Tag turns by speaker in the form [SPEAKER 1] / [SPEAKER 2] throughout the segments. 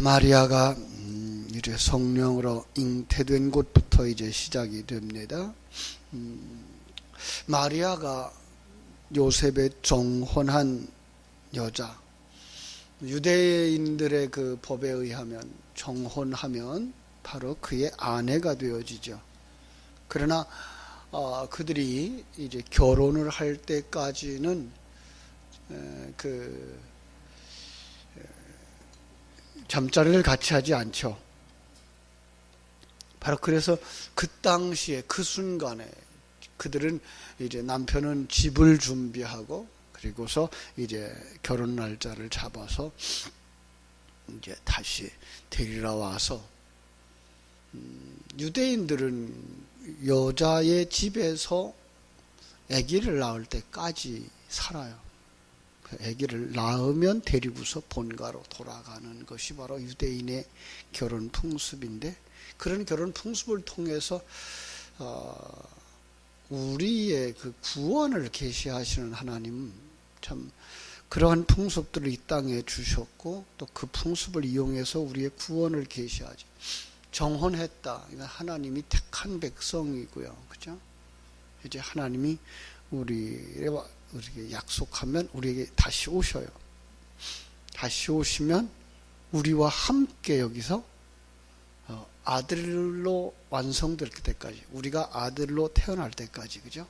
[SPEAKER 1] 마리아가 이제 성령으로 잉태된 곳부터 이제 시작이 됩니다. 마리아가 요셉의 정혼한 여자, 유대인들의 그 법에 의하면 정혼하면 바로 그의 아내가 되어지죠. 그러나 그들이 이제 결혼을 할 때까지는 잠자리를 같이 하지 않죠. 바로 그래서 그 당시에 그 순간에 그들은 이제 남편은 집을 준비하고 그리고서 이제 결혼 날짜를 잡아서 이제 다시 데리러 와서 유대인들은 여자의 집에서 아기를 낳을 때까지 살아요. 아기를 낳으면 데리고서 본가로 돌아가는 것이 바로 유대인의 결혼 풍습인데, 그런 결혼 풍습을 통해서 우리의 그 구원을 계시하시는 하나님, 참 그러한 풍습들을 이 땅에 주셨고 또 그 풍습을 이용해서 우리의 구원을 계시하죠. 정혼했다. 이건 하나님이 택한 백성이고요, 그죠? 이제 하나님이 우리에게 약속하면 우리에게 다시 오셔요. 다시 오시면 우리와 함께 여기서 아들로 완성될 때까지, 우리가 아들로 태어날 때까지, 그죠?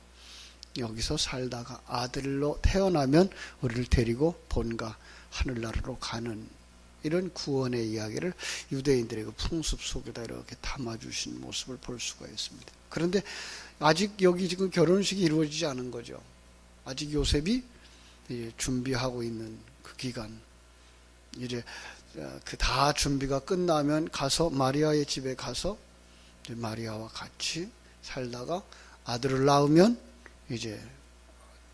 [SPEAKER 1] 여기서 살다가 아들로 태어나면 우리를 데리고 본가 하늘나라로 가는 이런 구원의 이야기를 유대인들의 그 풍습 속에다 이렇게 담아주신 모습을 볼 수가 있습니다. 그런데 아직 여기 지금 결혼식이 이루어지지 않은 거죠. 아직 요셉이 이제 준비하고 있는 그 기간, 이제 그 다 준비가 끝나면 가서 마리아의 집에 가서 이제 마리아와 같이 살다가 아들을 낳으면 이제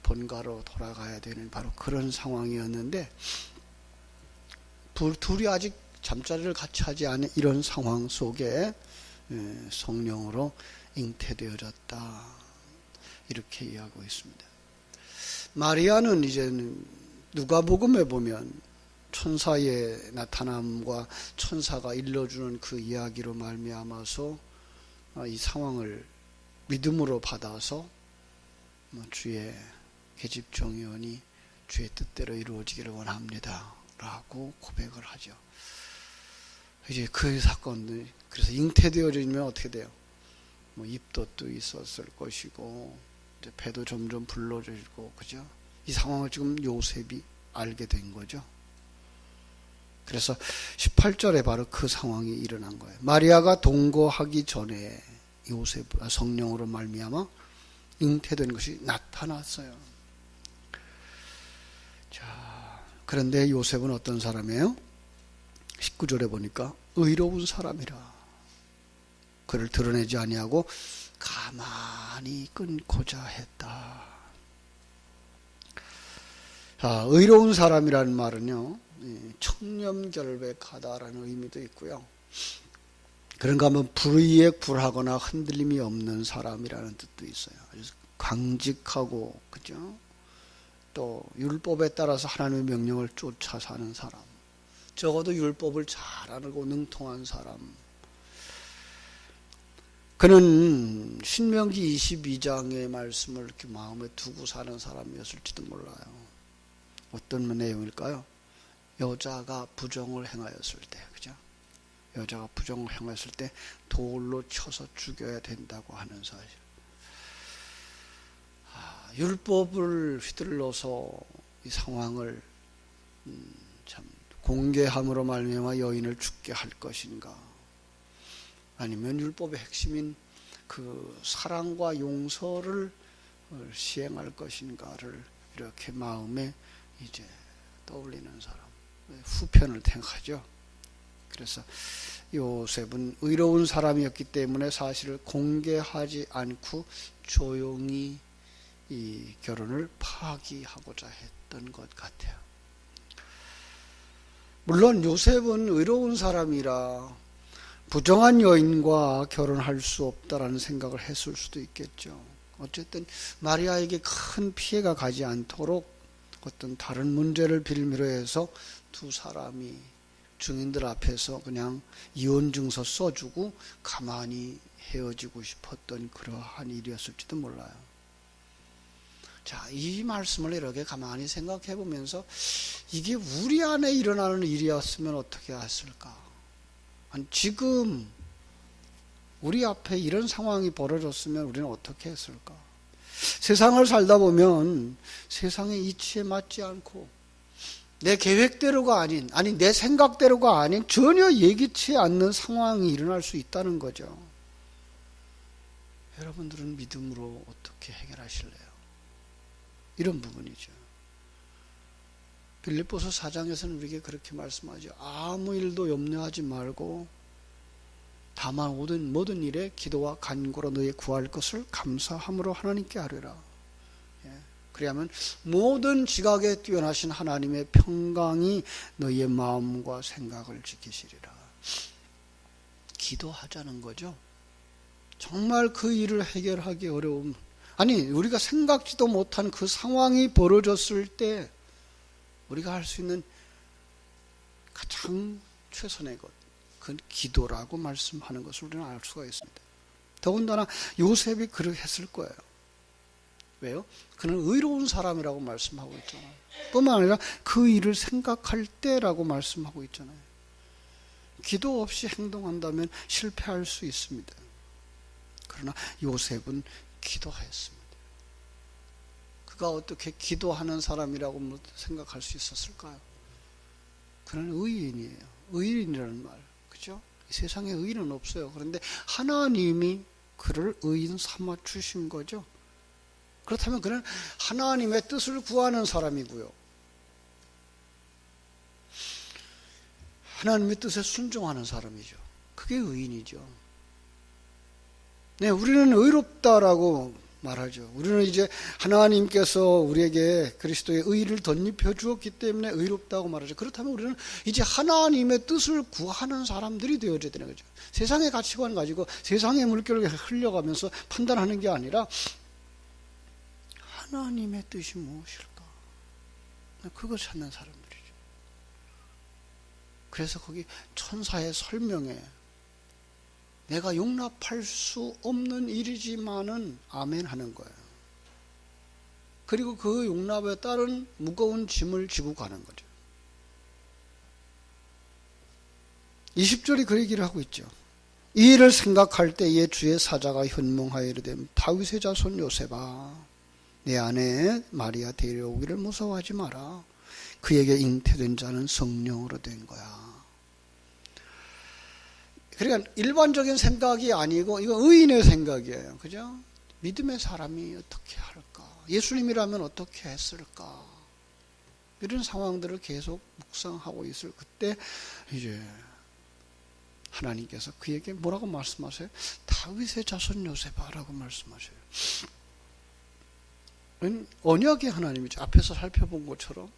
[SPEAKER 1] 본가로 돌아가야 되는 바로 그런 상황이었는데, 둘이 아직 잠자리를 같이 하지 않은 이런 상황 속에 성령으로 잉태되어졌다, 이렇게 이야기하고 있습니다. 마리아는 이제는 누가복음에 보면 천사의 나타남과 천사가 일러주는 그 이야기로 말미암아서 이 상황을 믿음으로 받아서 주의 계집종이오니 주의 뜻대로 이루어지기를 원합니다 라고 고백을 하죠. 이제 그 사건들, 그래서 잉태되어지면 어떻게 돼요? 입덧도 있었을 것이고 이제 배도 점점 불러지고, 그죠? 이 상황을 지금 요셉이 알게 된 거죠. 그래서 18절에 바로 그 상황이 일어난 거예요. 마리아가 동거하기 전에 요셉 성령으로 말미암아 잉태된 것이 나타났어요. 자, 그런데 요셉은 어떤 사람이에요? 19절에 보니까 의로운 사람이라. 그를 드러내지 아니하고 가만히 끊고자 했다. 자, 의로운 사람이라는 말은요, 청렴결백하다라는 의미도 있고요. 그런가 하면 불의에 굴하거나 흔들림이 없는 사람이라는 뜻도 있어요. 그래서 강직하고, 그죠? 또 율법에 따라서 하나님의 명령을 쫓아 사는 사람, 적어도 율법을 잘 알고 능통한 사람. 그는 신명기 22장의 말씀을 이렇게 마음에 두고 사는 사람이었을지도 몰라요. 어떤 내용일까요? 여자가 부정을 행하였을 때, 그죠? 여자가 부정을 행했을 때 돌로 쳐서 죽여야 된다고 하는 사실. 율법을 휘둘러서 이 상황을 참 공개함으로 말미암아 여인을 죽게 할 것인가, 아니면 율법의 핵심인 그 사랑과 용서를 시행할 것인가를 이렇게 마음에 이제 떠올리는 사람, 후편을 택하죠. 그래서 요셉은 의로운 사람이었기 때문에 사실을 공개하지 않고 조용히 이 결혼을 파기하고자 했던 것 같아요. 물론 요셉은 의로운 사람이라 부정한 여인과 결혼할 수 없다라는 생각을 했을 수도 있겠죠. 어쨌든 마리아에게 큰 피해가 가지 않도록 어떤 다른 문제를 빌미로 해서 두 사람이 증인들 앞에서 그냥 이혼 증서 써주고 가만히 헤어지고 싶었던 그러한 일이었을지도 몰라요. 자, 이 말씀을 이렇게 가만히 생각해 보면서 이게 우리 안에 일어나는 일이었으면 어떻게 했을까? 아니, 지금 우리 앞에 이런 상황이 벌어졌으면 우리는 어떻게 했을까? 세상을 살다 보면 세상의 이치에 맞지 않고 내 계획대로가 아닌, 아니 내 생각대로가 아닌 전혀 예기치 않는 상황이 일어날 수 있다는 거죠. 여러분들은 믿음으로 어떻게 해결하실래요? 이런 부분이죠. 빌립보서 4장에서는 우리에게 그렇게 말씀하죠. 아무 일도 염려하지 말고 다만 모든 일에 기도와 간구로 너희 구할 것을 감사함으로 하나님께 아뢰라. 그리하면 모든 지각에 뛰어나신 하나님의 평강이 너희의 마음과 생각을 지키시리라. 기도하자는 거죠. 정말 그 일을 해결하기 어려움, 아니 우리가 생각지도 못한 그 상황이 벌어졌을 때 우리가 할 수 있는 가장 최선의 것, 그건 기도라고 말씀하는 것을 우리는 알 수가 있습니다. 더군다나 요셉이 그렇게 했을 거예요. 왜요? 그는 의로운 사람이라고 말씀하고 있잖아요. 뿐만 아니라 그 일을 생각할 때라고 말씀하고 있잖아요. 기도 없이 행동한다면 실패할 수 있습니다. 그러나 요셉은 기도했습니다. 그가 어떻게 기도하는 사람이라고 생각할 수 있었을까요? 그는 의인이에요. 의인이라는 말, 그죠? 이 세상에 의인은 없어요. 그런데 하나님이 그를 의인 삼아 주신 거죠. 그렇다면 그는 하나님의 뜻을 구하는 사람이고요. 하나님의 뜻에 순종하는 사람이죠. 그게 의인이죠. 네, 우리는 의롭다라고 말하죠. 우리는 이제 하나님께서 우리에게 그리스도의 의를 덧입혀 주었기 때문에 의롭다고 말하죠. 그렇다면 우리는 이제 하나님의 뜻을 구하는 사람들이 되어야 되는 거죠. 세상의 가치관 가지고 세상의 물결을 흘려가면서 판단하는 게 아니라 하나님의 뜻이 무엇일까? 그걸 찾는 사람들이죠. 그래서 거기 천사의 설명에 내가 용납할 수 없는 일이지만은 아멘 하는 거예요. 그리고 그 용납에 따른 무거운 짐을 지고 가는 거죠. 20절이 그 얘기를 하고 있죠. 이 일을 생각할 때에 주의 사자가 현몽하여 이르되 다윗의 자손 요셉아 내 아내 마리아 데려오기를 무서워하지 마라. 그에게 잉태된 자는 성령으로 된 거야. 그러니까 일반적인 생각이 아니고 이거 의인의 생각이에요. 그죠? 믿음의 사람이 어떻게 할까? 예수님이라면 어떻게 했을까? 이런 상황들을 계속 묵상하고 있을 그때 이제 하나님께서 그에게 뭐라고 말씀하세요? 다윗의 자손 요셉아라고 말씀하셔요. 언약의 하나님이죠. 앞에서 살펴본 것처럼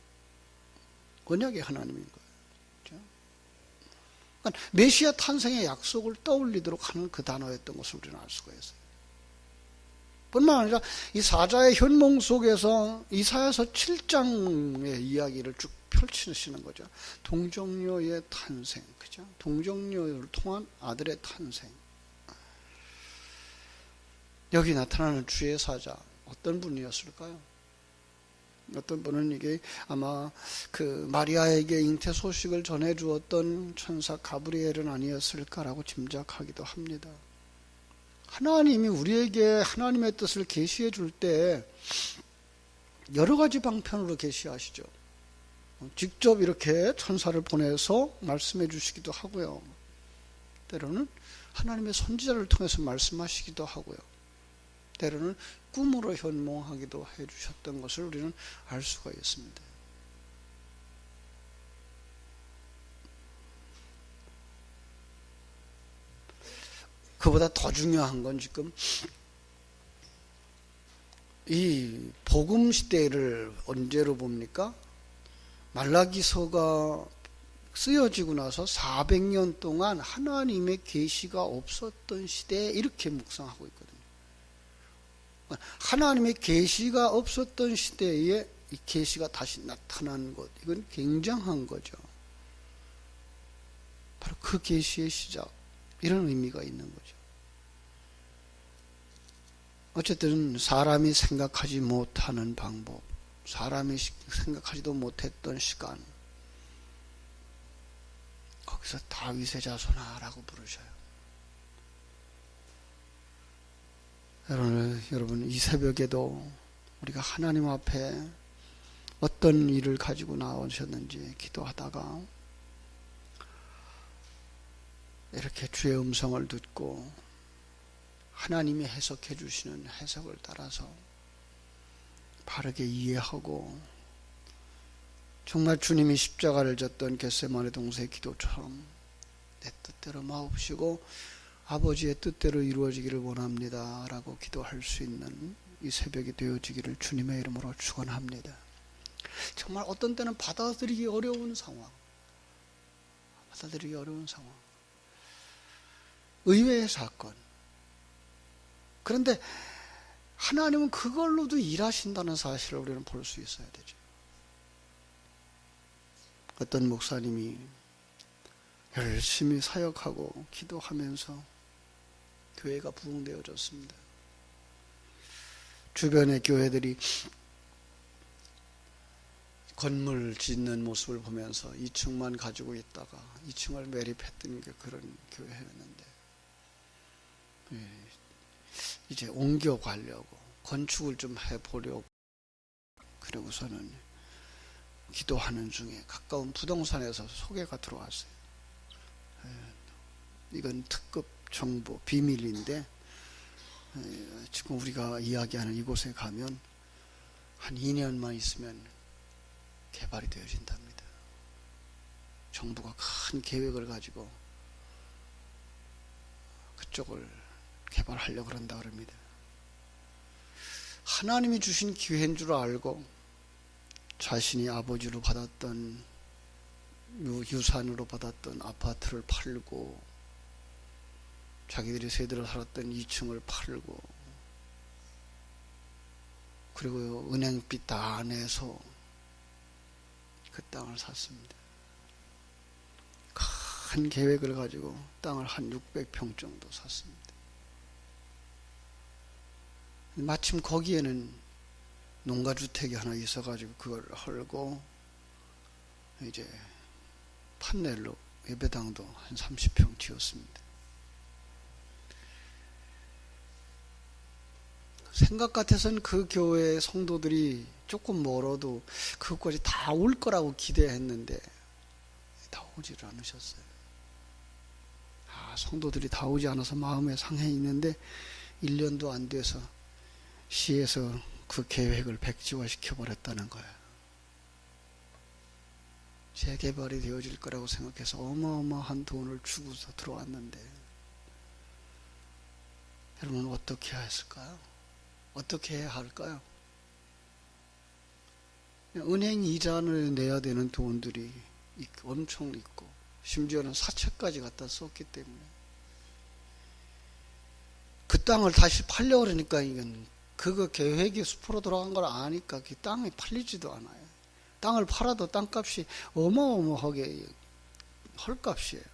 [SPEAKER 1] 언약의 하나님인 거예요. 그렇죠? 그러니까 메시아 탄생의 약속을 떠올리도록 하는 그 단어였던 것을 우리는 알 수가 있어요. 뿐만 아니라 이 사자의 현몽 속에서 이사야서 7장의 이야기를 쭉 펼치시는 거죠. 동정녀의 탄생, 그죠? 동정녀를 통한 아들의 탄생. 여기 나타나는 주의 사자 어떤 분이었을까요? 어떤 분은 이게 아마 그 마리아에게 잉태 소식을 전해 주었던 천사 가브리엘은 아니었을까라고 짐작하기도 합니다. 하나님이 우리에게 하나님의 뜻을 계시해 줄 때 여러 가지 방편으로 계시하시죠. 직접 이렇게 천사를 보내서 말씀해 주시기도 하고요. 때로는 하나님의 선지자를 통해서 말씀하시기도 하고요. 때로는 꿈으로 현몽하기도 해주셨던 것을 우리는 알 수가 있습니다. 그보다 더 중요한 건 지금 이 복음 시대를 언제로 봅니까? 말라기서가 쓰여지고 나서 400년 동안 하나님의 계시가 없었던 시대에 이렇게 묵상하고 있거든요. 하나님의 계시가 없었던 시대에 이 계시가 다시 나타난 것, 이건 굉장한 거죠. 바로 그 계시의 시작, 이런 의미가 있는 거죠. 어쨌든 사람이 생각하지 못하는 방법, 사람이 생각하지도 못했던 시간, 거기서 다윗의 자손아라고 부르셔요. 여러분 이 새벽에도 우리가 하나님 앞에 어떤 일을 가지고 나오셨는지 기도하다가 이렇게 주의 음성을 듣고 하나님이 해석해 주시는 해석을 따라서 바르게 이해하고 정말 주님이 십자가를 졌던 겟세마네 동산의 기도처럼 내 뜻대로 마옵시고 아버지의 뜻대로 이루어지기를 원합니다 라고 기도할 수 있는 이 새벽이 되어지기를 주님의 이름으로 축원합니다. 정말 어떤 때는 받아들이기 어려운 상황, 의외의 사건. 그런데 하나님은 그걸로도 일하신다는 사실을 우리는 볼 수 있어야 되죠. 어떤 목사님이 열심히 사역하고 기도하면서 교회가 부흥되어졌습니다. 주변의 교회들이 건물 짓는 모습을 보면서 2층만 가지고 있다가 2층을 매립했던 게 그런 교회였는데 이제 옮겨가려고 건축을 좀 해보려고 그러고서는 기도하는 중에 가까운 부동산에서 소개가 들어왔어요. 이건 특급 정보 비밀인데 지금 우리가 이야기하는 이곳에 가면 한 2년만 있으면 개발이 되어진답니다. 정부가 큰 계획을 가지고 그쪽을 개발하려고 그런다 그럽니다. 하나님이 주신 기회인 줄 알고 자신이 아버지로 받았던 유산으로 받았던 아파트를 팔고 자기들이 세대로 살았던 2층을 팔고 그리고 은행빚 다 내서 그 땅을 샀습니다. 큰 계획을 가지고 땅을 한 600평 정도 샀습니다. 마침 거기에는 농가주택이 하나 있어가지고 그걸 헐고 이제 판넬로 예배당도 한 30평 지었습니다. 생각 같아서는 그 교회 성도들이 조금 멀어도 그것까지 다 올 거라고 기대했는데 다 오지를 않으셨어요. 성도들이 다 오지 않아서 마음에 상해 있는데 1년도 안 돼서 시에서 그 계획을 백지화시켜 버렸다는 거예요. 재개발이 되어질 거라고 생각해서 어마어마한 돈을 주고서 들어왔는데 여러분 어떻게 했을까요? 어떻게 해야 할까요? 은행 이자를 내야 되는 돈들이 엄청 있고 심지어는 사채까지 갖다 썼기 때문에 그 땅을 다시 팔려고 그러니까 이건 그거 계획이 수포로 돌아간 걸 아니까 그 땅이 팔리지도 않아요. 땅을 팔아도 땅값이 어마어마하게 헐값이에요.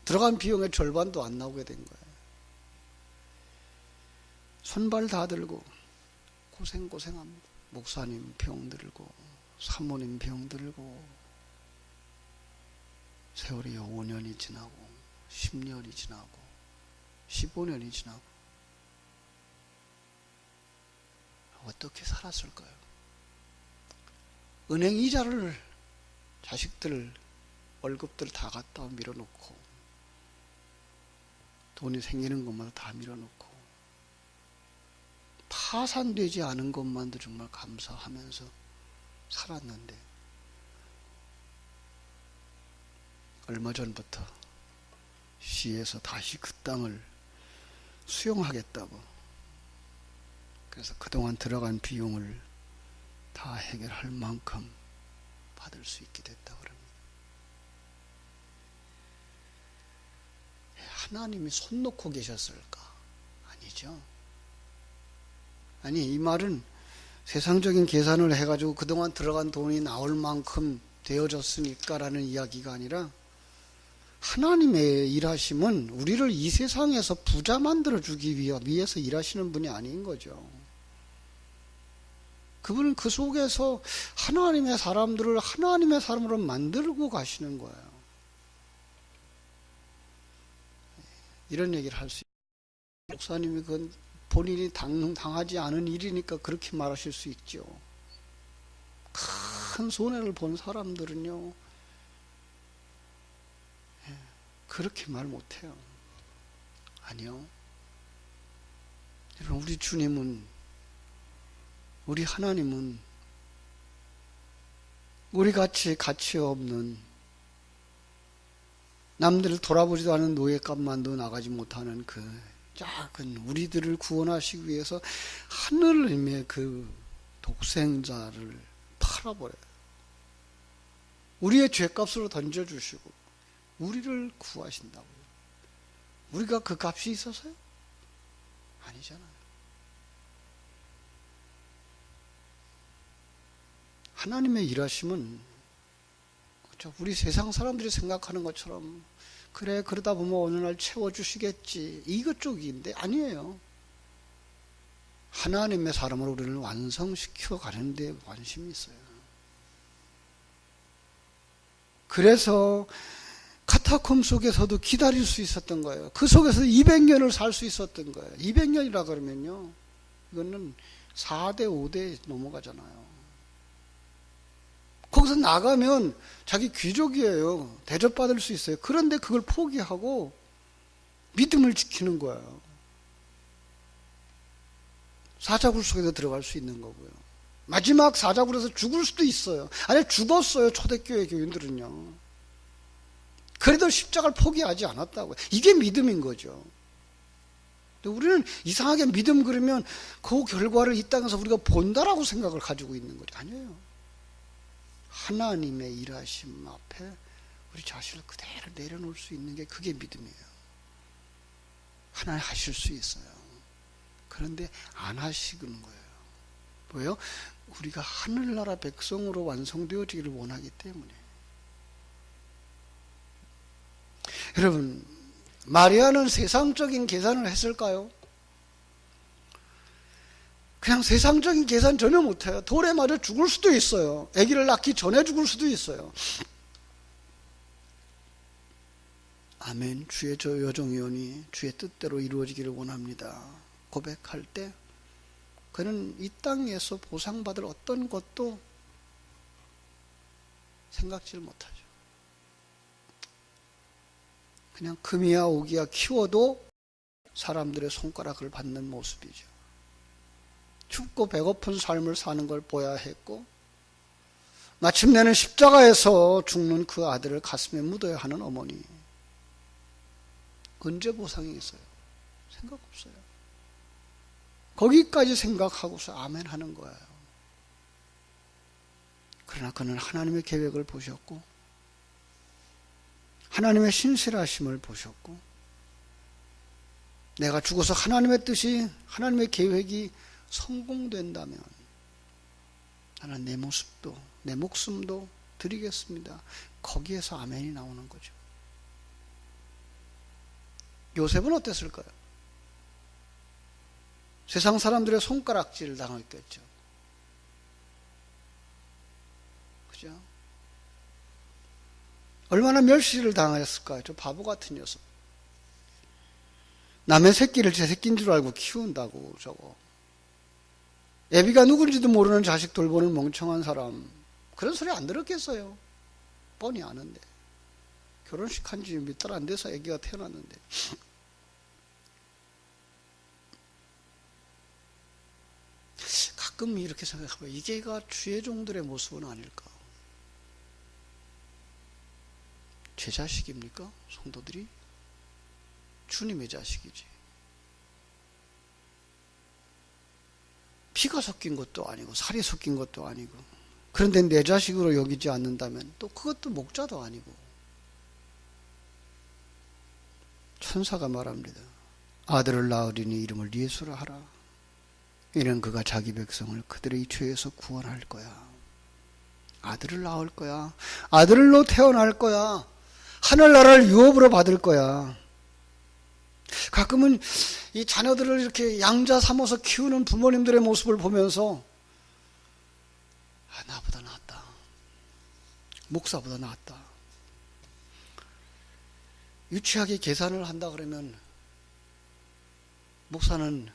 [SPEAKER 1] 들어간 비용의 절반도 안 나오게 된 거예요. 손발 다 들고 고생합니다. 목사님 병 들고 사모님 병 들고 세월이 5년이 지나고 10년이 지나고 15년이 지나고 어떻게 살았을까요? 은행 이자를 자식들 월급들 다 갖다 밀어놓고 돈이 생기는 것마다 다 밀어놓고 파산되지 않은 것만도 정말 감사하면서 살았는데 얼마 전부터 시에서 다시 그 땅을 수용하겠다고 그래서 그동안 들어간 비용을 다 해결할 만큼 받을 수 있게 됐다고 합니다. 하나님이 손 놓고 계셨을까? 아니죠. 아니 이 말은 세상적인 계산을 해가지고 그동안 들어간 돈이 나올 만큼 되어졌으니까 라는 이야기가 아니라 하나님의 일하심은 우리를 이 세상에서 부자 만들어주기 위해서 일하시는 분이 아닌 거죠. 그분은 그 속에서 하나님의 사람들을 하나님의 사람으로 만들고 가시는 거예요. 이런 얘기를 할 수 있어요. 목사님이 그건 본인이 당하지 않은 일이니까 그렇게 말하실 수 있죠. 큰 손해를 본 사람들은요, 그렇게 말 못해요. 아니요. 여러분, 우리 주님은, 우리 하나님은 우리같이 가치 없는, 남들을 돌아보지도 않은 노예값만도 나가지 못하는 그 작은 우리들을 구원하시기 위해서 하늘님의 그 독생자를 팔아버려요. 우리의 죄값으로 던져주시고 우리를 구하신다고요. 우리가 그 값이 있어서요? 아니잖아요. 하나님의 일하심은 그렇죠. 우리 세상 사람들이 생각하는 것처럼 그래 그러다 보면 어느 날 채워주시겠지 이것 쪽인데 아니에요. 하나님의 사람으로 우리를 완성시켜 가는 데 관심이 있어요. 그래서 카타콤 속에서도 기다릴 수 있었던 거예요. 그 속에서 200년을 살 수 있었던 거예요. 200년이라 그러면요, 이거는 4대 5대 넘어가잖아요. 거기서 나가면 자기 귀족이에요. 대접받을 수 있어요. 그런데 그걸 포기하고 믿음을 지키는 거예요. 사자굴 속에서 들어갈 수 있는 거고요. 마지막 사자굴에서 죽을 수도 있어요. 아니 죽었어요. 초대교회 교인들은요. 그래도 십자가를 포기하지 않았다고요. 이게 믿음인 거죠. 근데 우리는 이상하게 믿음 그러면 그 결과를 이 땅에서 우리가 본다라고 생각을 가지고 있는 거죠. 아니에요. 하나님의 일하심 앞에 우리 자신을 그대로 내려놓을 수 있는 게 그게 믿음이에요. 하나님 하실 수 있어요. 그런데 안 하시는 거예요. 뭐예요? 우리가 하늘나라 백성으로 완성되어지기를 원하기 때문에. 여러분, 마리아는 세상적인 계산을 했을까요? 그냥 세상적인 계산 전혀 못해요. 돌에 맞아 죽을 수도 있어요. 아기를 낳기 전에 죽을 수도 있어요. 아멘. 주의 저 여종이오니 주의 뜻대로 이루어지기를 원합니다. 고백할 때 그는 이 땅에서 보상받을 어떤 것도 생각지를 못하죠. 그냥 금이야 오기야 키워도 사람들의 손가락을 받는 모습이죠. 춥고 배고픈 삶을 사는 걸 보아야 했고, 마침내는 십자가에서 죽는 그 아들을 가슴에 묻어야 하는 어머니. 언제 보상이 있어요? 생각 없어요. 거기까지 생각하고서 아멘 하는 거예요. 그러나 그는 하나님의 계획을 보셨고, 하나님의 신실하심을 보셨고, 내가 죽어서 하나님의 뜻이, 하나님의 계획이 성공된다면 나는 내 모습도 내 목숨도 드리겠습니다. 거기에서 아멘이 나오는 거죠. 요셉은 어땠을까요? 세상 사람들의 손가락질을 당했겠죠. 그죠? 얼마나 멸시를 당했을까요? 저 바보 같은 녀석. 남의 새끼를 제 새끼인 줄 알고 키운다고 저거. 애비가 누군지도 모르는 자식 돌보는 멍청한 사람. 그런 소리 안 들었겠어요. 뻔히 아는데. 결혼식 한 지 몇 달 안 돼서 애기가 태어났는데. 가끔 이렇게 생각해봐요. 이게가 주의 종들의 모습은 아닐까? 제 자식입니까? 성도들이? 주님의 자식이지. 피가 섞인 것도 아니고 살이 섞인 것도 아니고, 그런데 내 자식으로 여기지 않는다면 또 그것도 목자도 아니고. 천사가 말합니다. 아들을 낳으리니 이름을 예수라 하라. 이는 그가 자기 백성을 그들의 죄에서 구원할 거야. 아들을 낳을 거야. 아들로 태어날 거야. 하늘나라를 유업으로 받을 거야. 가끔은 이 자녀들을 이렇게 양자 삼아서 키우는 부모님들의 모습을 보면서 나보다 낫다. 목사보다 낫다. 유치하게 계산을 한다 그러면 목사는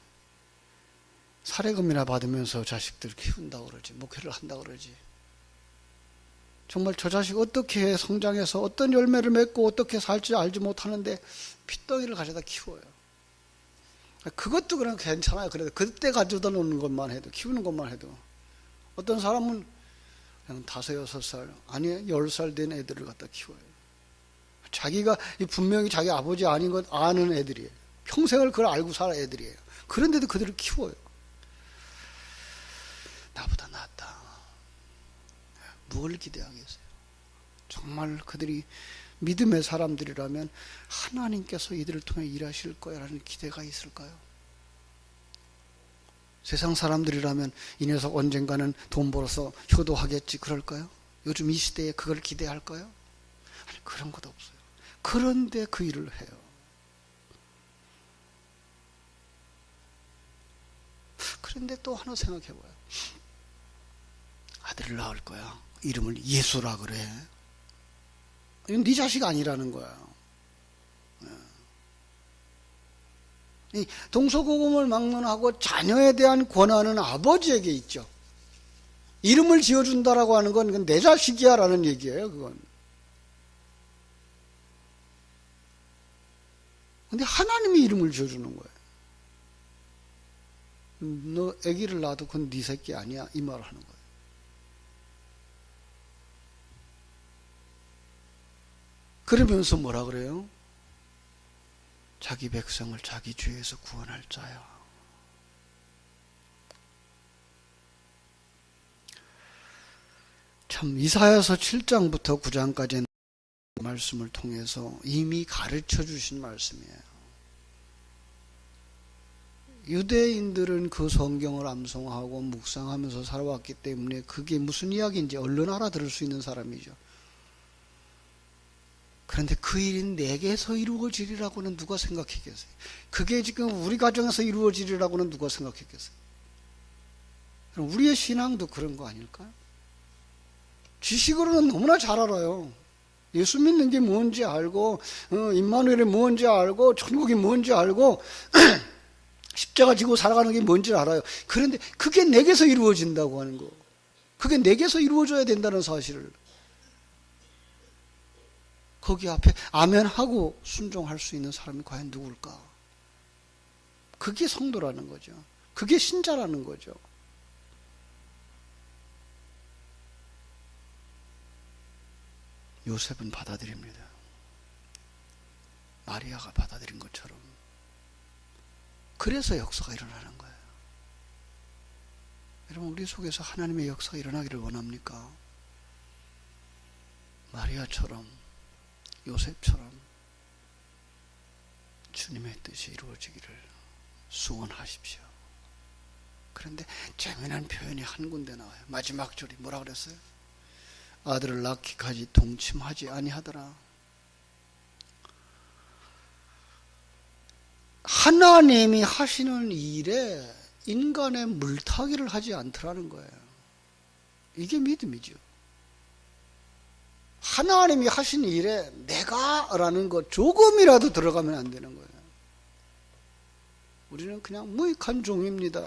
[SPEAKER 1] 사례금이나 받으면서 자식들 키운다 그러지, 목회를 한다 그러지. 정말 저 자식 어떻게 성장해서 어떤 열매를 맺고 어떻게 살지 알지 못하는데 핏덩이를 가져다 키워요. 그것도 그냥 괜찮아요. 그래도 그때 가져다 놓는 것만 해도, 키우는 것만 해도. 어떤 사람은 그냥 5, 6살, 아니 10살 된 애들을 갖다 키워요. 자기가 분명히 자기 아버지 아닌 것 아는 애들이에요. 평생을 그걸 알고 살 애들이에요. 그런데도 그들을 키워요. 나보다 낫다. 뭘 기대하겠어요? 정말 그들이 믿음의 사람들이라면 하나님께서 이들을 통해 일하실 거야라는 기대가 있을까요? 세상 사람들이라면 이 녀석 언젠가는 돈 벌어서 효도하겠지 그럴까요? 요즘 이 시대에 그걸 기대할까요? 아니, 그런 것도 없어요. 그런데 그 일을 해요. 그런데 또 하나 생각해봐요. 아들을 낳을 거야. 이름을 예수라 그래. 이건 네 자식 아니라는 거야. 이 동서고금을 막론하고 자녀에 대한 권한은 아버지에게 있죠. 이름을 지어준다라고 하는 건 내 자식이야 라는 얘기예요. 그건. 근데 하나님이 이름을 지어주는 거예요. 너 아기를 낳아도 그건 네 새끼 아니야 이 말을 하는 거예요. 그러면서 뭐라 그래요? 자기 백성을 자기 죄에서 구원할 자야. 참 이사야서 7장부터 9장까지의 말씀을 통해서 이미 가르쳐 주신 말씀이에요. 유대인들은 그 성경을 암송하고 묵상하면서 살아왔기 때문에 그게 무슨 이야기인지 얼른 알아들을 수 있는 사람이죠. 그런데 그 일이 내게서 이루어지리라고는 누가 생각했겠어요? 그게 지금 우리 가정에서 이루어지리라고는 누가 생각했겠어요? 그럼 우리의 신앙도 그런 거 아닐까요? 지식으로는 너무나 잘 알아요. 예수 믿는 게 뭔지 알고, 임마누엘이 뭔지 알고, 천국이 뭔지 알고, 십자가 지고 살아가는 게 뭔지 알아요. 그런데 그게 내게서 이루어진다고 하는 거. 그게 내게서 이루어져야 된다는 사실을. 거기 앞에 아멘하고 순종할 수 있는 사람이 과연 누굴까? 그게 성도라는 거죠. 그게 신자라는 거죠. 요셉은 받아들입니다. 마리아가 받아들인 것처럼. 그래서 역사가 일어나는 거예요. 여러분, 우리 속에서 하나님의 역사가 일어나기를 원합니까? 마리아처럼, 요셉처럼 주님의 뜻이 이루어지기를 소원하십시오. 그런데 재미난 표현이 한 군데 나와요. 마지막 절이 뭐라 그랬어요? 아들을 낳기까지 동침하지 아니하더라. 하나님이 하시는 일에 인간의 물타기를 하지 않더라는 거예요. 이게 믿음이죠. 하나님이 하신 일에 내가라는 것 조금이라도 들어가면 안 되는 거예요. 우리는 그냥 무익한 종입니다.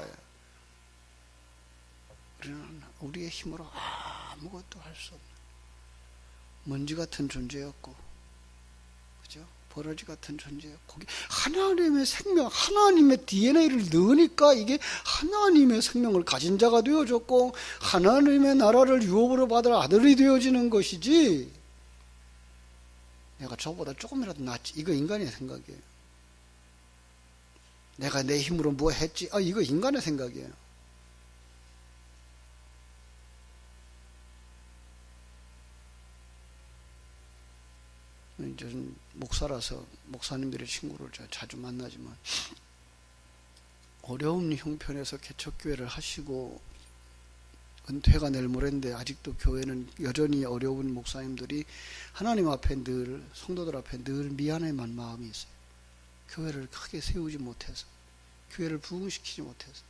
[SPEAKER 1] 우리는 우리의 힘으로 아무것도 할 수 없는 먼지 같은 존재였고, 그죠? 버러지 같은 존재였고, 거기 하나님의 생명, 하나님의 DNA를 넣으니까 이게 하나님의 생명을 가진 자가 되어졌고, 하나님의 나라를 유업으로 받을 아들이 되어지는 것이지, 내가 저보다 조금이라도 낫지, 이거 인간의 생각이에요. 내가 내 힘으로 뭐 했지, 이거 인간의 생각이에요. 저는 목사라서 목사님들의 친구를 자주 만나지만, 어려운 형편에서 개척교회를 하시고 은퇴가 내일 모레인데 아직도 교회는 여전히 어려운 목사님들이 하나님 앞에 늘, 성도들 앞에 늘 미안해만 마음이 있어요. 교회를 크게 세우지 못해서, 교회를 부흥시키지 못해서.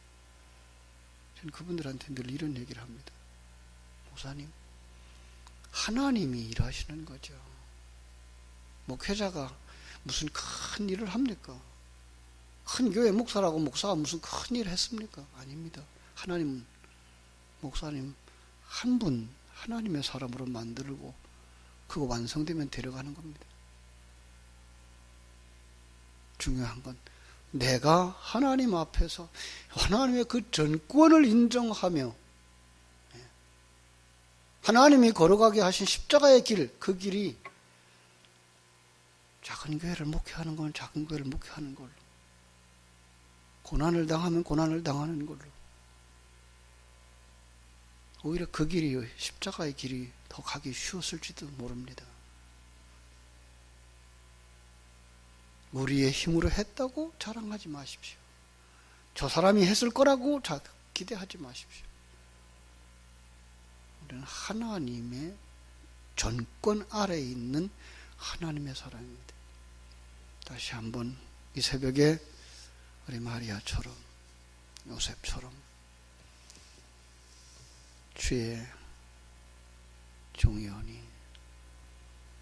[SPEAKER 1] 저는 그분들한테 늘 이런 얘기를 합니다. 목사님, 하나님이 일하시는 거죠. 목회자가 무슨 큰 일을 합니까? 큰 교회 목사라고 목사가 무슨 큰 일을 했습니까? 아닙니다. 하나님은 목사님 한 분 하나님의 사람으로 만들고 그거 완성되면 데려가는 겁니다. 중요한 건 내가 하나님 앞에서 하나님의 그 전권을 인정하며 하나님이 걸어가게 하신 십자가의 길, 그 길이 작은 교회를 목회하는 건 작은 교회를 목회하는 걸로, 고난을 당하면 고난을 당하는 걸로, 오히려 그 길이, 십자가의 길이 더 가기 쉬웠을지도 모릅니다. 우리의 힘으로 했다고 자랑하지 마십시오. 저 사람이 했을 거라고 기대하지 마십시오. 우리는 하나님의 전권 아래에 있는 하나님의 사람입니다. 다시 한번 이 새벽에 우리 마리아처럼, 요셉처럼 주의 종이오니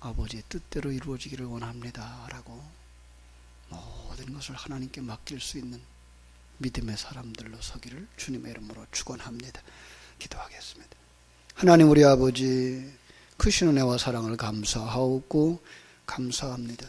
[SPEAKER 1] 아버지의 뜻대로 이루어지기를 원합니다 라고 모든 것을 하나님께 맡길 수 있는 믿음의 사람들로 서기를 주님의 이름으로 축원합니다. 기도하겠습니다. 하나님 우리 아버지, 크신 은혜와 사랑을 감사하옵고 감사합니다.